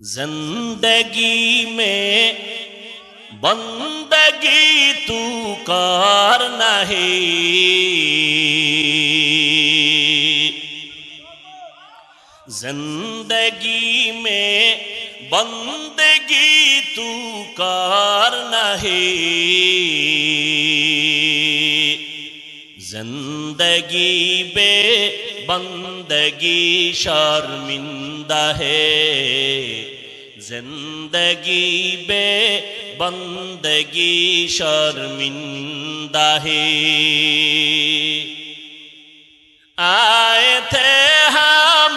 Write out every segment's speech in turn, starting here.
زندگی میں بندگی تو کار نہیں، زندگی میں بندگی تو کار نہیں، زندگی بے بندگی شرمندہ ہے، زندگی بے بندگی شرمندہ ہے۔ آئے تھے ہم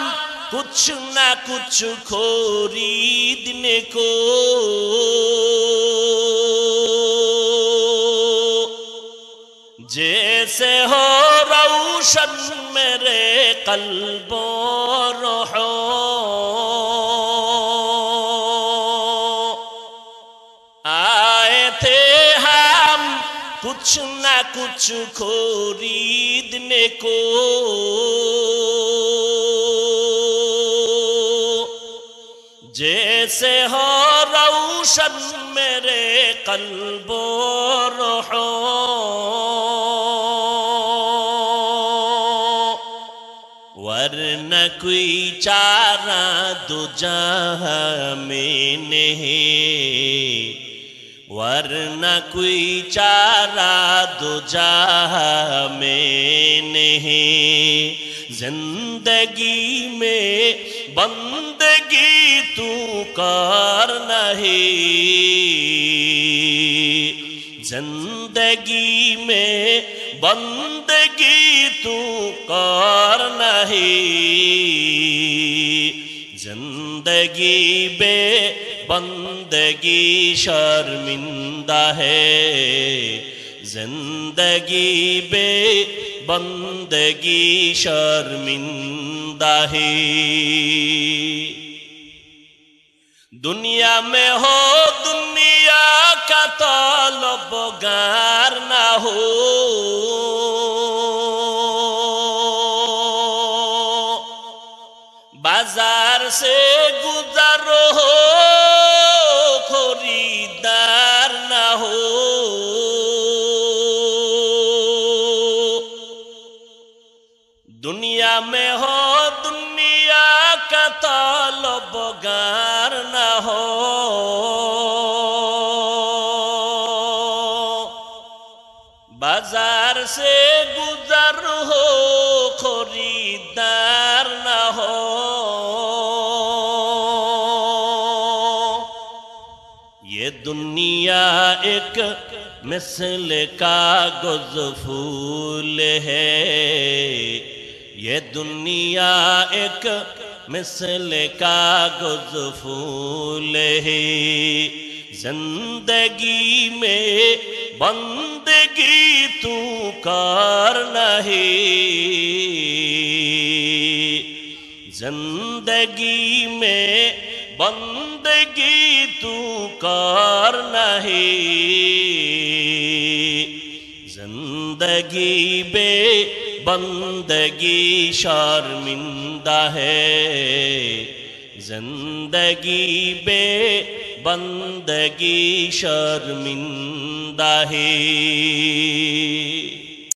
کچھ نہ کچھ خریدنے کو، جیسے ہو روشن میرے قلب و روح، آئے تھے ہم کچھ نہ کچھ خریدنے کو، جیسے ہو روشن میرے قلب و روح، ورنہ کوئی چارہ دو جہاں میں نہیں، ورنہ کوئی چارہ دو جہاں میں نہیں، زندگی میں بندگی تو کار نہیں، زندگی میں بندگی تو کار نہیں، زندگی بے بندگی شرمندہ ہے، زندگی بے بندگی شرمندہ ہے۔ دنیا میں ہو دنیا کا طلبگار نہ ہو، بازار سے گزر ہو خریدار نہ ہو، دنیا میں ہو دنیا کا طلبگار نہ ہو، بازار سے گزر ہو خریدار نہ ہو، یہ دنیا ایک مثل کاغذ پھول ہے، یہ دنیا ایک مثل کاغذ پھول ہے، زندگی میں بندگی تو کار نہیں، زندگی میں بندگی تو کار نہیں، زندگی بے بندگی شرمندہ ہے، زندگی بے بندگی شرمندہ ہے۔